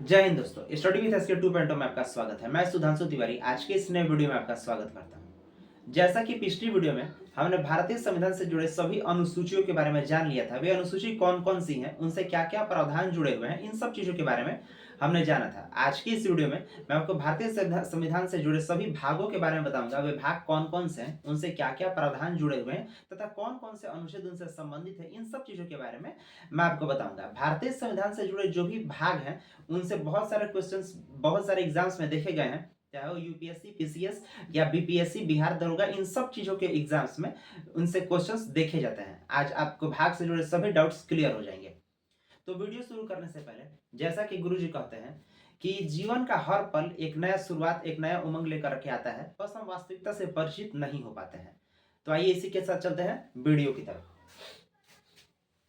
जय हिंद दोस्तों, study with SK 2.0 में आपका स्वागत है। मैं सुधांशु तिवारी आज के इस नए वीडियो में आपका स्वागत करता हूं। जैसा कि पिछली वीडियो में हमने भारतीय संविधान से जुड़े सभी अनुसूचियों के बारे में जान लिया था, वे अनुसूची कौन कौन सी हैं, उनसे क्या क्या प्रावधान जुड़े हुए हैं, इन सब चीजों के बारे में हमने जाना था। आज की इस वीडियो में मैं आपको भारतीय संविधान से जुड़े सभी भागों के बारे में बताऊंगा। वे भाग कौन कौन से हैं, उनसे क्या क्या प्रावधान जुड़े हुए हैं तथा कौन कौन से अनुच्छेद उनसे संबंधित है, इन सब चीजों के बारे में मैं आपको बताऊंगा। भारतीय संविधान से जुड़े जो भी भाग हैं उनसे बहुत सारे क्वेश्चंस बहुत सारे एग्जाम्स में देखे गए हैं, चाहे वो यूपीएससी, पीसीएस या बीपीएससी, बिहार दरोगा, इन सब चीजों के एग्जाम्स में उनसे क्वेश्चंस देखे जाते हैं। आज आपको भाग से जुड़े सभी डाउट्स क्लियर हो जाएंगे। तो वीडियो शुरू करने से पहले, जैसा कि गुरुजी कहते हैं कि जीवन का हर पल एक नया शुरुआत, एक नया उमंग लेकर के आता है, बस हम वास्तविकता से परिचित नहीं हो पाते हैं। तो आइए इसी के साथ चलते हैं वीडियो की तरफ।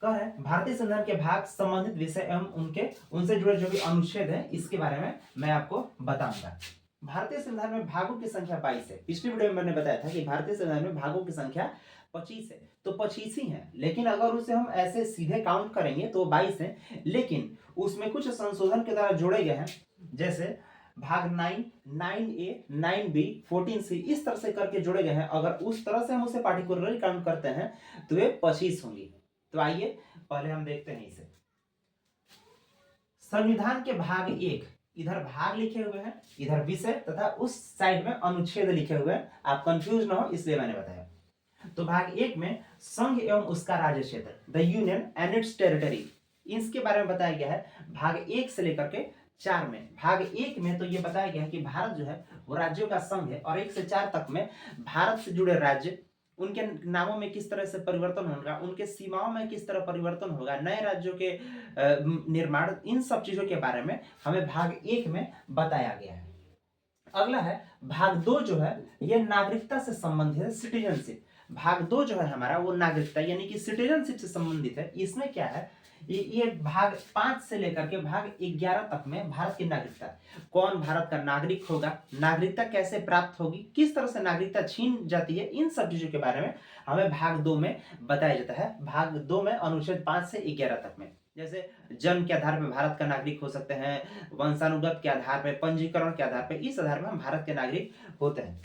है भारतीय संविधान के भाग, संबंधित विषय एवं उनसे जुड़े जो भी अनुच्छेद हैं, इसके बारे में मैं आपको बताऊंगा। भारतीय संविधान में भागों की संख्या 22 है। पिछली वीडियो में मैंने बताया था कि भारतीय संविधान में भागों की संख्या 25 है, तो 25 ही है, लेकिन अगर उसे हम ऐसे सीधे काउंट करेंगे तो 22 है, लेकिन उसमें कुछ संशोधन के द्वारा जोड़े गए हैं। जैसे भाग 9, 9A, 9B, 14C, इस तरह से करके जोड़े गए हैं। अगर उस तरह से हम उसे पार्टिकुलरली काउंट करते हैं तो वे 25 होंगी। तो आइए पहले हम देखते हैं इसे। संविधान के भाग 1, इधर भाग लिखे हुए हैं, इधर विषय तथा उस साइड में अनुच्छेद लिखे हुए हैं। आप कंफ्यूज ना हो इसलिए मैंने बताया। तो भाग 1 में संघ एवं उसका राज्य क्षेत्र, the union and it's territory, इसके बारे में बताया गया है। भाग 1 से लेकर के 4 में, भाग 1 में तो ये बताया गया है कि भारत जो है वो राज्यों का संघ है, और 1 से 4 तक में भारत से जुड़े राज्य, उनके नामों में किस तरह से परिवर्तन होगा, उनके सीमाओं में किस तरह परिवर्तन होगा, नए राज्यों के निर्माण, इन सब चीजों के बारे में हमें भाग 1 में बताया गया है। अगला है भाग 2, जो है ये नागरिकता से संबंधित है, सिटीजनशिप। भाग 2 जो है हमारा वो नागरिकता यानी कि सिटीजनशिप से संबंधित है। इसमें क्या है, ये भाग 5 से लेकर के भाग 11 तक में भारत की नागरिकता, कौन भारत का नागरिक होगा, नागरिकता कैसे प्राप्त होगी, किस तरह से नागरिकता छीन जाती है, इन सब चीजों के बारे में हमें भाग 2 में बताया जाता है। भाग 2 में अनुच्छेद 5 से 11 तक में, जैसे जन्म के आधार पर भारत का नागरिक हो सकते हैं, वंशानुगत के आधार पर, पंजीकरण के आधार पर, इस आधार पर हम भारत के नागरिक होते हैं।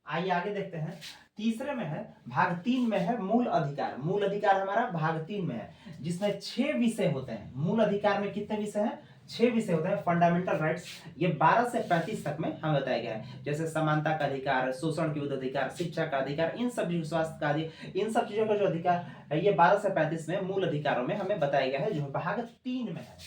आइए आगे देखते हैं। तीसरे में है, भाग 3 में है मूल अधिकार। मूल अधिकार हमारा भाग 3 में है, जिसमें 6 विषय होते हैं। मूल अधिकार में कितने विषय हैं? 6 विषय होते हैं। फंडामेंटल राइट्स, ये 12 से 35 तक में हमें बताया गया है, जैसे समानता का अधिकार, शोषण के विरुद्ध अधिकार, शिक्षा का अधिकार, इन सब स्वास्थ्य का अधिकार, इन सब चीजों का जो अधिकार है ये 12 से 35 में मूल अधिकारों में हमें बताया गया है, जो भाग 3 में है।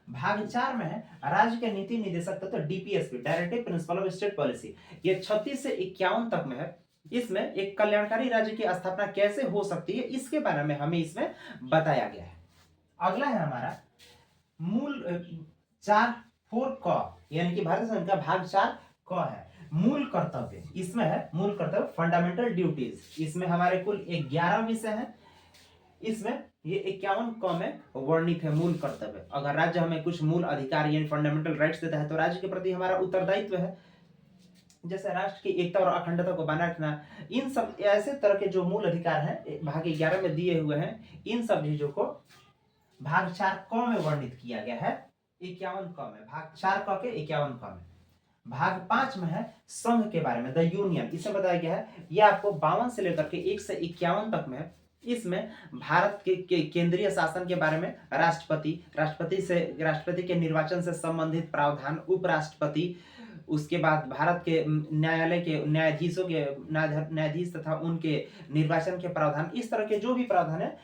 भाग 4 में है राज्य के नीति निदेशक तत्व, DPSP, directive principle of state policy, ये 36 से 51 तक में है। इसमें एक कल्याणकारी राज्य की स्थापना कैसे हो सकती है, इसके बारे में हमें इसमें बताया गया है। अगला है हमारा मूल 4 क, यानी कि भारतीय संविधान का भाग 4 क है, मूल कर्तव्य। इसमें है मूल कर्तव्य, फंडामेंटल ड्यूटीज। इसमें हमारे कुल 11 विषय हैं। इसमें ये 51 क में वर्णित है मूल कर्तव्य। अगर राज्य हमें कुछ मूल अधिकार यानी फंडामेंटल राइट्स देता है तो राज्य के प्रति हमारा उत्तरदायित्व है, जैसे राष्ट्र की एकता और अखंडता को बनाए रखना। इन सब ऐसे तरह के जो मूल अधिकार हैं भाग 11 में दिए हुए हैं, इन सब चीजों को भाग 4 क में वर्णित किया गया है, 51 क में, भाग 4 क के 51 क में। भाग 5 में है संघ के बारे में, द यूनियन, इसे बताया गया है। यह आपको 52 से लेकर के 1 से 51 तक में है। इसमें भारत के केंद्रीय शासन के बारे में, राष्ट्रपति के निर्वाचन से संबंधित प्रावधान, उपराष्ट्रपति, उसके बाद भारत के न्यायालय के न्यायाधीश तथा उनके निर्वाचन के प्रावधान, इस तरह के जो भी प्रावधान है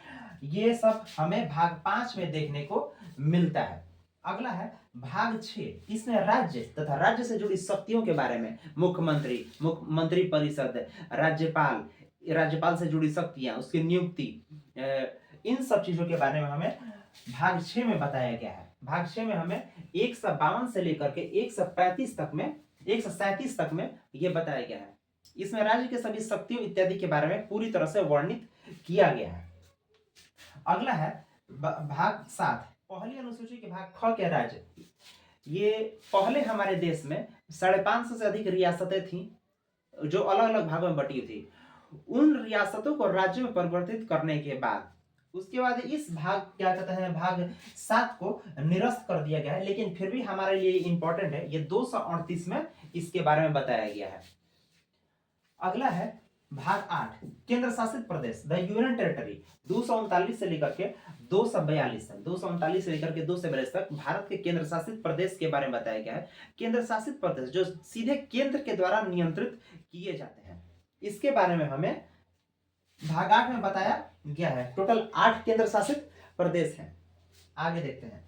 ये सब हमें भाग 5 में देखने को मिलता है। अगला है भाग 6, इसमें राज्य तथा राज्य से जुड़ी शक्तियों के बारे में, मुख्यमंत्री, मंत्री परिषद, राज्यपाल से जुड़ी शक्तियां, उसकी नियुक्ति, इन सब चीजों के बारे में हमें भाग 6 में बताया गया है। भाग 6 में हमें 152 से लेकर के 135 तक में, 137 तक में ये बताया गया है। इसमें राज्य के सभी शक्तियों इत्यादि के बारे में पूरी तरह से वर्णित किया गया है। अगला है भाग 7, पहली अनुसूची के भाग ख के राज्य। ये पहले हमारे देश में 550 से अधिक रियासतें थी जो अलग अलग भागों में बटी थी। उन रियासतों को राज्यों में परिवर्तित करने के बाद उसके बाद इस भाग क्या कहते हैं भाग 7 को निरस्त कर दिया गया है, लेकिन फिर भी हमारे लिए इंपॉर्टेंट है। ये 238 में इसके बारे में बताया गया है। अगला है भाग 8 केंद्र शासित प्रदेश द यूनियन टेरिटरी 239 से लेकर के 242 तक, 239 से लेकर के 242 तक भारत के केंद्र शासित प्रदेश के बारे में बताया गया है। केंद्र शासित प्रदेश जो सीधे केंद्र के द्वारा नियंत्रित किए जाते हैं, इसके बारे में हमें भाग 8 में बताया गया है। टोटल 8 केंद्र शासित प्रदेश हैं। आगे देखते हैं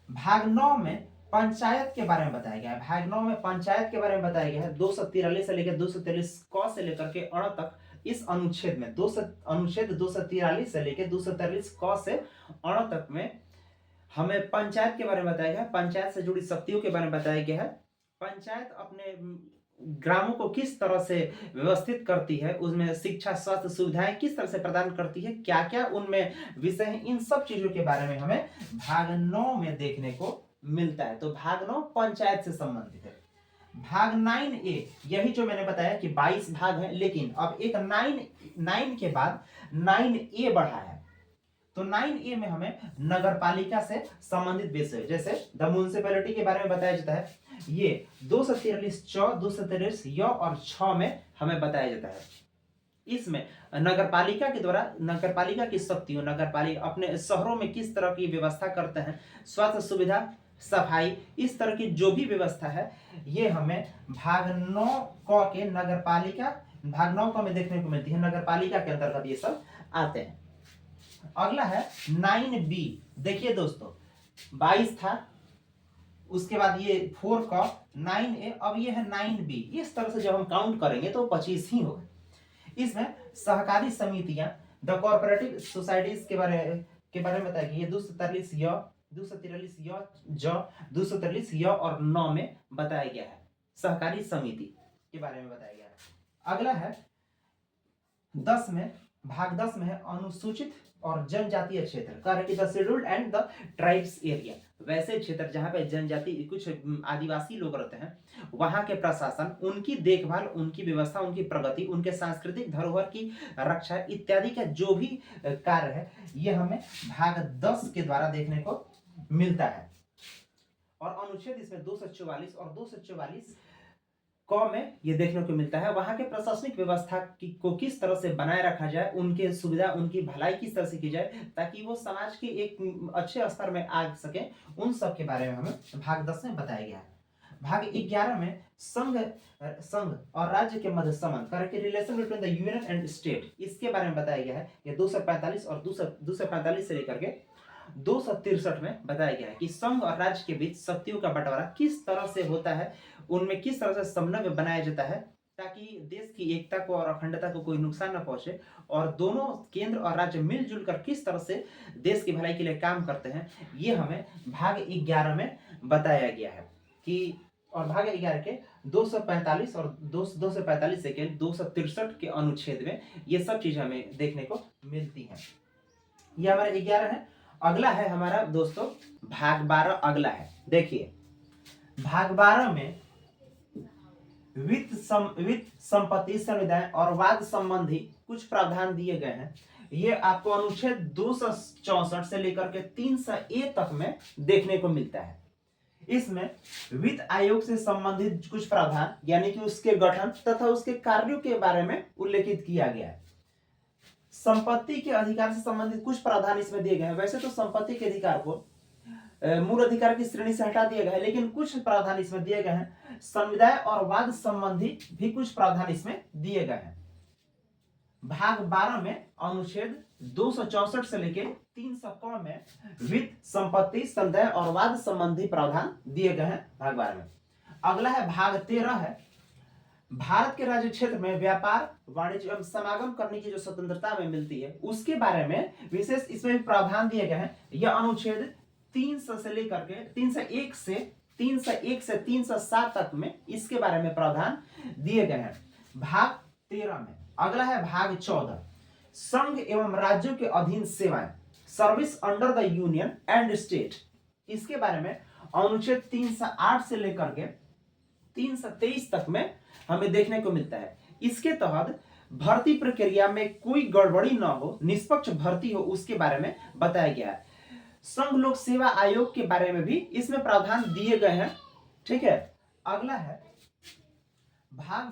भाग 9 में पंचायत के बारे में बताया गया है। भाग 9 में पंचायत के बारे में बताया गया है। 243 से लेकर 243 क से लेकर के अण तक इस अनुच्छेद में अनुच्छेद 243 से लेकर 243 क से अण तक में हमें पंचायत के बारे में बताया गया है। पंचायत से जुड़ी शक्तियों के बारे में बताया गया है। पंचायत अपने ग्रामों को किस तरह से व्यवस्थित करती है, उसमें शिक्षा स्वास्थ्य सुविधाएं किस तरह से प्रदान करती है, क्या क्या उनमें विषय है, इन सब चीजों के बारे में हमें भाग 9 में देखने को मिलता है। तो भाग 9 पंचायत से संबंधित है। भाग 9A यही जो मैंने बताया कि 22 भाग है, लेकिन अब एक 9 के बाद 9A बढ़ा है। तो 9A में हमें नगर पालिका से संबंधित विषय जैसे द म्युनिसिपैलिटी के बारे में बताया जाता है। ये 243 च 243 य और 6 में हमें बताया जाता है। इसमें नगर पालिका के द्वारा नगर पालिका की शक्तियों, नगर पालिका अपने शहरों में किस तरह की व्यवस्था करते हैं, स्वास्थ्य सुविधा, सफाई, इस तरह की जो भी व्यवस्था है, ये हमें भाग 9 क के नगर पालिका भाग 9 क में देखने को मिलती है। नगर पालिका के अंतर्गत ये सब आते हैं। अगला है 9B। देखिए दोस्तों 22 था, उसके बाद ये 4 का 9A, अब ये है 9B। इस तरह से जब हम काउंट करेंगे तो 25 ही होगा। इसमें सहकारी समितियां द कॉर्पोरेटिव सोसाइटीज के बारे में बताया गया। ये 243 य 243 य ज 243 य और 9 में बताया गया है। सहकारी समिति के बारे में बताया गया है। अगला है 10 में भाग 10 में है अनुसूचित और जनजातीय क्षेत्र, correct, the scheduled and the tribes area. वैसे क्षेत्र जहां पे जनजाति कुछ आदिवासी लोग रहते हैं, वहां के प्रशासन, उनकी देखभाल, उनकी व्यवस्था, उनकी प्रगति, उनके सांस्कृतिक धरोहर की रक्षा इत्यादि का जो भी कार्य है, ये हमें भाग 10 के द्वारा देखने को मिलता है। और अनुच्छेद इसमें 244 और 244 क में ये देखने को मिलता है। वहां के प्रशासनिक व्यवस्था को किस तरह से बनाए रखा जाए, उनके सुविधा, उनकी भलाई किस तरह से की जाए ताकि वो समाज के एक अच्छे स्तर में आ सके, उन सब के बारे में हमें भाग 10 में बताया गया है। भाग 11 में संघ और राज्य के मध्य संबंध, correct, relation between the union and state, इसके बारे में बताया गया है। ये 245 और 245 से लेकर के 263 में बताया गया है कि संघ और राज्य के बीच शक्तियों का बंटवारा किस तरह से होता है, उनमें किस तरह से समन्वय बनाया जाता है ताकि देश की एकता को और अखंडता को कोई नुकसान न पहुंचे, और दोनों केंद्र और राज्य मिलजुल कर किस तरह से देश की भलाई के लिए काम करते हैं, ये हमें भाग 11 में बताया गया है। कि और भाग 11 के 245 और 245 से 263 के अनुच्छेद में ये सब चीजें हमें देखने को मिलती हैं। ये हमारे 11 है। अगला है हमारा दोस्तों भाग 12। अगला है, देखिए भाग 12 में वित्त संपत्ति संविधान और वाद संबंधी कुछ प्रावधान दिए गए हैं। ये आपको अनुच्छेद 264 से लेकर के 300A तक में देखने को मिलता है। इसमें वित्त आयोग से संबंधित कुछ प्रावधान, यानी कि उसके गठन तथा उसके कार्यों के बारे में उल्लेखित किया गया है। संपत्ति के अधिकार से संबंधित कुछ प्रावधान इसमें दिए गए हैं। वैसे तो संपत्ति के अधिकार को मूल अधिकार की श्रेणी से हटा दिया गया है, लेकिन कुछ प्रावधान इसमें दिए गए हैं। समुदाय और वाद संबंधी भी कुछ प्रावधान इसमें दिए गए हैं। भाग 12 में अनुच्छेद 264 से लेकर 300 क में वित्त, संपत्ति, समुदाय और वाद संबंधी प्रावधान दिए गए हैं भाग 12 में। अगला है भाग 13 है। भारत के राज्य क्षेत्र में व्यापार, वाणिज्य एवं समागम करने की जो स्वतंत्रता में मिलती है, उसके बारे में विशेष इसमें प्रावधान दिए गए हैं। यह अनुच्छेद 300 से लेकर के 301 से 307 तक में इसके बारे में प्रावधान दिए गए हैं भाग 13 में। अगला है भाग 14, संघ एवं राज्यों के अधीन सेवाएं, service under the union and state. इसके बारे में अनुच्छेद 308 से लेकर के 323 तक में हमें देखने को मिलता है। इसके तहत भर्ती प्रक्रिया में कोई गड़बड़ी न हो, निष्पक्ष भर्ती हो, उसके बारे में बताया गया है। संघ लोक सेवा आयोग के बारे में भी इसमें प्रावधान दिए गए हैं। ठीक है, अगला है भाग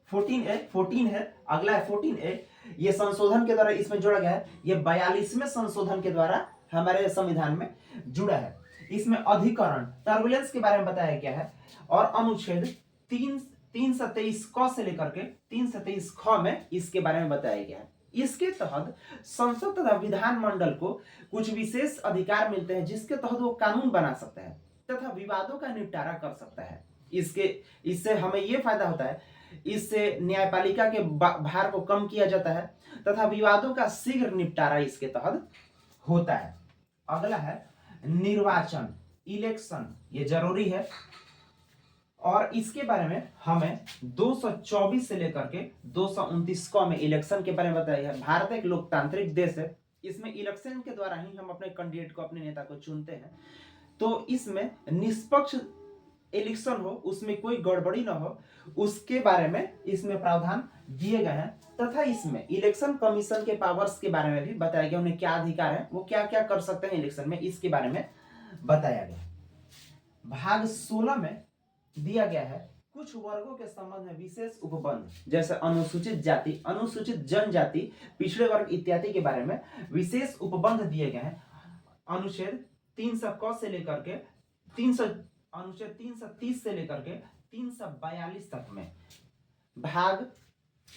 14 है, अगला है 14A। ये संशोधन के द्वारा इसमें जोड़ा गया है, ये 42वें संशोधन के द्वारा हमारे संविधान में जुड़ा है। इसमें अधिकरण टर्बुलेंस के बारे में बताया गया है और अनुच्छेद 323 क से लेकर के 323 ख में इसके बारे में बताया गया है। इसके तहत संसद तथा विधानमंडल को कुछ विशेष अधिकार मिलते हैं, जिसके तहत वो कानून बना सकता है तथा विवादों का निपटारा कर सकता है। इससे हमें यह फायदा होता है, इससे न्यायपालिका के भार को कम किया जाता है तथा विवादों का शीघ्र निपटारा इसके तहत होता है। अगला है निर्वाचन, इलेक्शन, ये जरूरी है और इसके बारे में हमें 224 से लेकर के 229 क में इलेक्शन के बारे में बताया है। भारत एक लोकतांत्रिक देश है, इसमें इलेक्शन के द्वारा ही हम अपने कैंडिडेट को, अपने नेता को चुनते हैं। तो इसमें निष्पक्ष इलेक्शन हो, उसमें कोई गड़बड़ी ना हो, उसके बारे में इसमें प्रावधान दिए गए हैं तथा इसमें इलेक्शन कमीशन के पावर्स के बारे में भी बताया गया, उन्हें क्या अधिकार है, वो क्या क्या कर सकते हैं इलेक्शन में, इसके बारे में बताया गया। भाग 16 में दिया गया है कुछ वर्गों के संबंध में विशेष उपबंध, जैसे अनुसूचित जाति, अनुसूचित जनजाति, पिछड़े वर्ग इत्यादि के बारे में विशेष उपबंध दिए गए हैं। अनुच्छेद 300 क से लेकर के अनुच्छेद 330 से लेकर के 342 तक में। भाग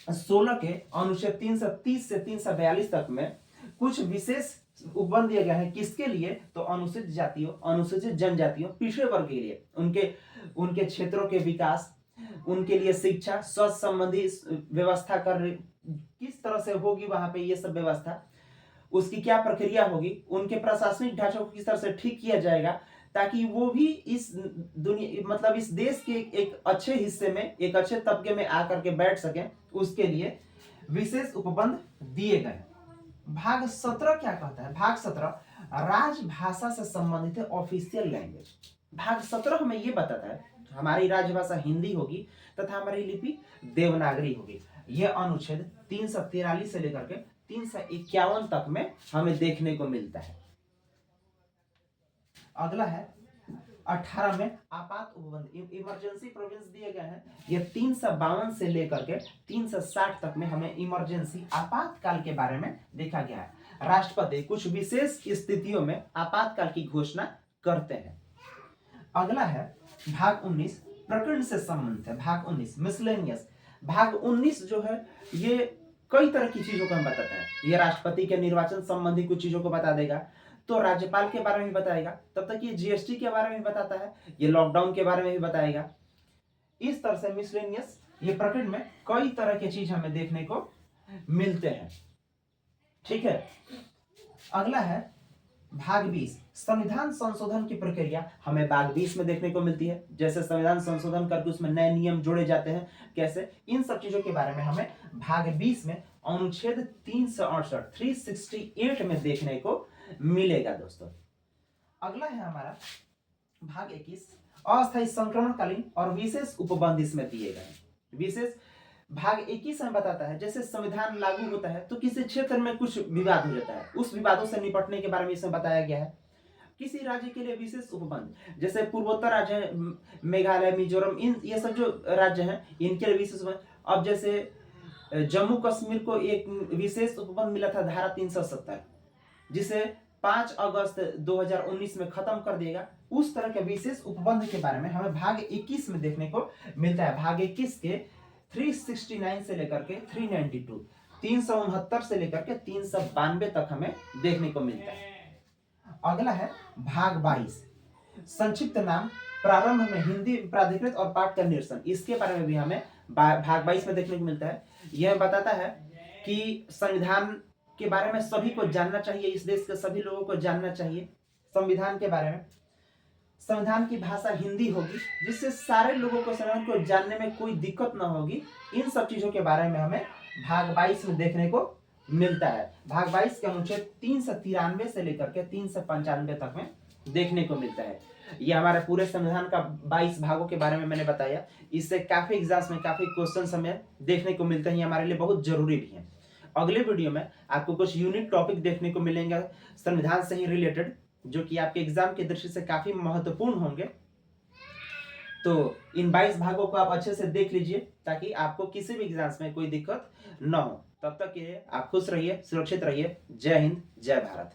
16 के अनुच्छेद 330 से 342 तक में कुछ विशेष उपबंध दिए गए हैं। किसके लिए? तो अनुसूचित जातियों, अनुसूचित जनजातियों, पिछड़े वर्ग के लिए, उनके क्षेत्रों के विकास, उनके लिए शिक्षा, स्वास्थ्य संबंधी व्यवस्था किस तरह से होगी वहां पे, ये सब व्यवस्था, उसकी क्या प्रक्रिया होगी, उनके प्रशासनिक ढांचे को किस तरह से ठीक किया जाएगा ताकि वो भी इस दुनिया, मतलब इस देश के एक अच्छे हिस्से में, एक अच्छे तबके में आकर के बैठ सके, उसके लिए विशेष उपबंध दिए गए। भाग 17 क्या कहता है? भाग 17 राजभाषा से संबंधित है, ऑफिशियल लैंग्वेज। भाग 17 हमें ये बताता है हमारी राजभाषा हिंदी होगी तथा हमारी लिपि देवनागरी होगी। यह अनुच्छेद 343 से लेकर के 351 तक में हमें देखने को मिलता है। अगला है 18 में आपात उपबंध, इमरजेंसी प्रोविंस दिए गए हैं। ये 352 से लेकर के 360 तक में हमें इमरजेंसी, आपातकाल के बारे में देखा गया है। राष्ट्रपति कुछ विशेष स्थितियों में आपातकाल की घोषणा करते हैं। अगला है भाग 19, प्रकरण से संबंधित है। भाग 19 मिसलेनियस। भाग 19 जो है ये कई तरह की चीजों को हम बताता है। ये राष्ट्रपति के निर्वाचन संबंधी कुछ चीजों को बता देगा, तो राज्यपाल के बारे में भी बताएगा, तब तक ये जीएसटी के बारे में भी बताता है, ये लॉकडाउन के बारे में भी बताएगा। इस तरह से मिसलेनियस ये प्रकरण में कई तरह के चीज हमें देखने को मिलते हैं। ठीक है, अगला है भाग 20, संविधान संशोधन की प्रक्रिया हमें भाग 20 में देखने को मिलती है। जैसे संविधान संशोधन करके उसमें नए नियम जोड़े जाते हैं, कैसे, इन सब चीजों के बारे में हमें भाग 20 में अनुच्छेद 368 में देखने को मिलेगा दोस्तों। अगला है हमारा भाग 21, अस्थायी संक्रमणकालीन और विशेष उपबंध इसमें दिए गए। विशेष भाग 21 में बताता है जैसे संविधान लागू होता है तो किसी क्षेत्र में कुछ विवाद हो जाता है, उस विवादों से निपटने के बारे में इसमें बताया गया है। किसी राज्य के लिए विशेष उपबंध, जैसे पूर्वोत्तर राज्य मेघालय, मिजोरम, इन ये सब जो राज्य हैं इनके लिए विशेष उपबंध। अब जैसे जम्मू कश्मीर को एक विशेष उपबंध मिला था धारा 370, जिसे 5 अगस्त 2019 में खत्म कर देगा। उस तरह के विशेष उपबंध के बारे में हमें भाग 21 में देखने को मिलता है। भाग 21 के 369 से लेकर के 392, 369 से लेकर के 392 तक हमें देखने को मिलता है। अगला है भाग 22, संक्षिप्त नाम, प्रारंभ में हिंदी प्राधिकृत और पाठ का निरसन। इसके बारे में भी हमें भाग 22 में देखने को मिलता है। यह बताता है कि संविधान के बारे में सभी को जानना चाहिए, इस देश के सभी लोगों को जानना चाहिए संविधान के बारे में। संविधान की भाषा हिंदी होगी, जिससे सारे लोगों को संविधान को जानने में कोई दिक्कत ना होगी। इन सब चीजों के बारे में हमें भाग 22 में देखने को मिलता है। भाग 22 के अनुच्छेद 393 से लेकर के 395 तक में देखने को मिलता है। ये हमारे पूरे संविधान का 22 भागों के बारे में मैंने बताया। इससे काफी एग्जाम्स में काफी क्वेश्चन हमें देखने को मिलते हैं, ये हमारे लिए बहुत जरूरी भी है। अगले वीडियो में आपको कुछ यूनिक टॉपिक देखने को मिलेंगे संविधान से ही रिलेटेड, जो कि आपके एग्जाम की दृष्टि से काफी महत्वपूर्ण होंगे। तो इन 22 भागों को आप अच्छे से देख लीजिए ताकि आपको किसी भी एग्जाम्स में कोई दिक्कत न हो। तब तक के लिए आप खुश रहिए, सुरक्षित रहिए। जय हिंद, जय भारत।